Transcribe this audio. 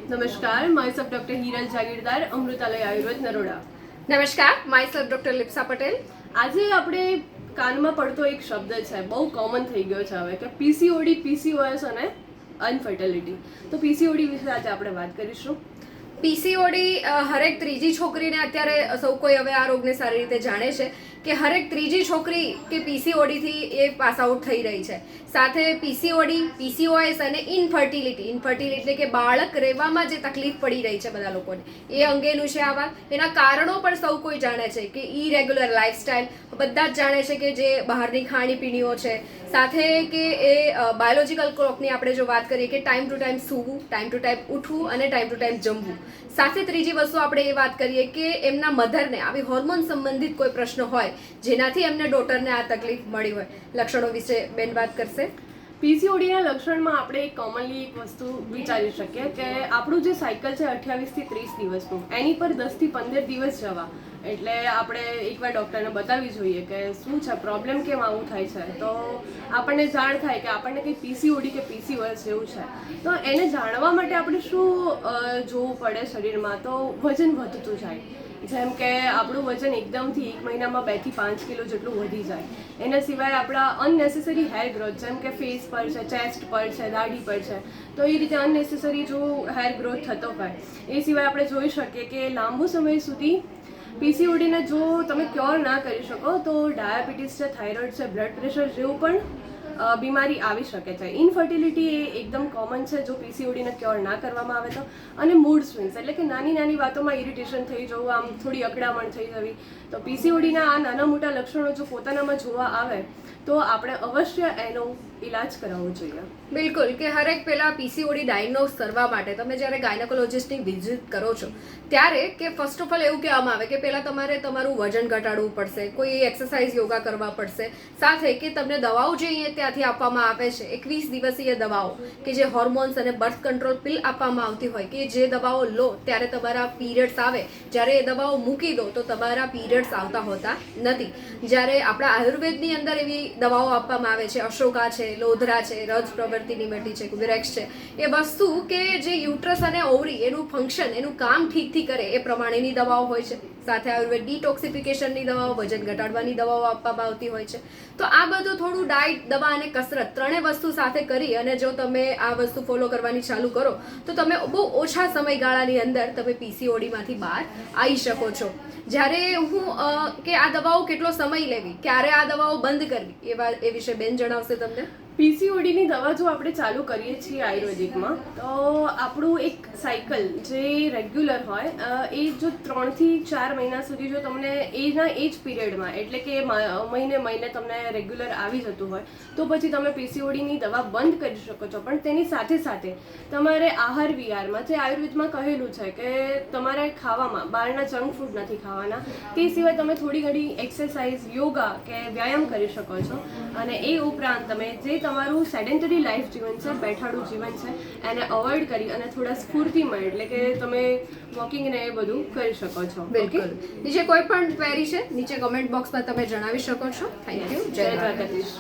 નમસ્કાર, myself doctor Hiral Jagirdar, Amrutalay Ayurveda Naroda. નમસ્કાર, myself doctor Lipsa Patel. આજે આપણે કાનમાં પડતો એક શબ્દ છે, બહુ કોમન થઈ ગયો છે હવે, કે પીસીઓડી, પીસીઓએસ અને અનફર્ટિલિટી. તો પીસીઓડી વિશે આજે આપણે વાત કરીશું. પીસીઓડી હરેક ત્રીજી છોકરીને અત્યારે સૌ કોઈ હવે આ રોગને સારી રીતે જાણે છે કે હરેક ત્રીજી છોકરી કે પીસીઓડીથી એ પાસ આઉટ થઈ રહી છે. સાથે પીસીઓડી, પીસીઓએસ અને ઇનફર્ટિલિટી એટલે કે બાળક રહેવામાં જે તકલીફ પડી રહી છે બધા લોકોને, એ અંગેનું છે આ વાત. એના કારણો પણ સૌ કોઈ જાણે છે કે ઇરેગ્યુલર લાઇફસ્ટાઇલ, બધા જ જાણે છે કે જે બહારની ખાણીપીણીઓ છે, સાથે કે એ બાયોલોજીકલ ક્લોકની આપણે જો વાત કરીએ કે ટાઈમ ટુ ટાઈમ સૂવું, ટાઈમ ટુ ટાઈમ ઉઠવું અને ટાઈમ ટુ ટાઈમ જમવું. સાથે ત્રીજી વસ્તુ આપણે એ વાત કરીએ કે એમના મધરને આવી હોર્મોન સંબંધિત કોઈ પ્રશ્ન હોય જેનાથી એમને ડોટરને આ તકલીફ મળી હોય. લક્ષણો વિશે બેન વાત કરશે. પીસીઓડીના લક્ષણમાં આપણે કોમનલી એક વસ્તુ વિચારી શકીએ કે આપણું જે સાયકલ છે 28 થી 30 દિવસનું, એની પર 10 થી 15 દિવસ જવા. એટલે આપણે એકવાર ડૉક્ટરને બતાવવી જોઈએ કે શું છે પ્રોબ્લેમ, કેમ આવું થાય છે. તો આપણને જાણ થાય કે આપણને કંઈ પીસીઓડી કે પીસીઓએસ જેવું છે. તો એને જાણવા માટે આપણે શું જોવું પડે શરીરમાં? તો વજન વધતું જાય. જેમ કે આપણું વજન એકદમથી એક મહિનામાં 2 થી 5 કિલો જેટલું વધી જાય. એના સિવાય આપણા અનનેસેસરી હેર ગ્રોથ, જેમ કે ફેસ પર છે, ચેસ્ટ પર છે, દાઢી પર છે, તો એ રીતે અનનેસેસરી જો હેર ગ્રોથ થતો હોય. એ સિવાય આપણે જોઈ શકીએ કે લાંબુ સમય સુધી પીસીઓડીને જો તમે ક્યોર ના કરી શકો તો ડાયાબિટીસ છે, થાઇરોઇડ છે, બ્લડ પ્રેશર જેવું પણ બીમારી આવી શકે છે. ઇનફર્ટિલિટી એ એકદમ કોમન છે જો પીસીઓડીને ક્યોર ના કરવામાં આવે તો. અને મૂડ સ્વિંગ્સ, એટલે કે નાની નાની વાતોમાં ઇરિટેશન થઈ જવું, આમ થોડી અકળામણ થઈ જવી. તો પીસીઓડીના આ નાના મોટા લક્ષણો જો પોતાનામાં જોવા આવે તો આપણે અવશ્ય એનો ઈલાજ કરાવવો જોઈએ. બિલકુલ, કે હરેક પેલા પીસીઓડી ડાયગ્નોઝ કરવા માટે તમે જ્યારે ગાયનેકોલોજિસ્ટની વિઝિટ કરો છો ત્યારે કે ફર્સ્ટ ઓફ ઓલ એવું કહેવામાં આવે કે પહેલાં તમારે તમારું વજન ઘટાડવું પડશે, કોઈ એક્સરસાઇઝ યોગા કરવા પડશે, સાથે કે તમને દવાઓ જે અહીંયા ત્યાંથી આપવામાં આવે છે 21 દિવસીય દવાઓ કે જે હોર્મોન્સ અને બર્થ કંટ્રોલ પિલ આપવામાં આવતી હોય, કે જે દવાઓ લો ત્યારે તમારા પીરિયડ્સ આવે, જ્યારે એ દવાઓ મૂકી દો તો તમારા પીરિયડ્સ આવતા હોતા નથી. જ્યારે આપણા આયુર્વેદની અંદર એવી દવાઓ આપવામાં આવે છે, અશોકા છે, લોધરા છે, રજ પ્રવૃત્તિ નિમેટી છે, વિરેક્સ છે, એ વસ્તુ કે જે યુટ્રસ અને ઓવરી એનું ફંક્શન, એનું કામ ઠીકથી કરે એ પ્રમાણેની દવાઓ હોય છે. સાથે આયુર્વેદ ડિટોક્સિફિકેશનની દવાઓ, વજન ઘટાડવાની દવાઓ આપવામાં આવતી હોય છે. તો આ બધું થોડું ડાયટ, દવા અને કસરત ત્રણેય વસ્તુ સાથે કરી અને જો તમે આ વસ્તુ ફોલો કરવાની ચાલુ કરો તો તમે બહુ ઓછા સમયગાળાની અંદર તમે પીસીઓડીમાંથી બહાર આવી શકો છો. જ્યારે હું કે આ દવાઓ કેટલો સમય લેવી, ક્યારે આ દવાઓ બંધ કરવી, એ વિશે બેન જણાવશે તમને. પીસીઓડીની દવા જો આપણે ચાલુ કરીએ છીએ આયુર્વેદિકમાં, તો આપણું એક સાયકલ જે રેગ્યુલર હોય એ જો 3 થી 4 મહિના સુધી જો તમને એના એ જ પીરિયડમાં, એટલે કે મહિને તમને રેગ્યુલર આવી જતું હોય તો પછી તમે પીસીઓડીની દવા બંધ કરી શકો છો. પણ તેની સાથે સાથે તમારે આહાર વિહારમાં, જે આયુર્વેદમાં કહેલું છે કે તમારે ખાવામાં બહારના જંક ફૂડ નથી ખાવાના, તે સિવાય તમે થોડી ઘણી એક્સરસાઇઝ, યોગા કે વ્યાયામ કરી શકો છો. અને એ ઉપરાંત તમે જે તમારું સેડેન્ટરી લાઈફ જીવન છે, બેઠાડું જીવન છે, એને અવોઇડ કરી અને થોડા સ્ફૂર્તિમય, એટલે કે તમે વોકિંગ ને એ બધું કરી શકો છો. બિલકુલ. નીચે કોઈ પણ ક્વેરી છે નીચે કમેન્ટ બોક્સમાં તમે જણાવી શકો છો. Thank you. જય દ્વારકાધીશ.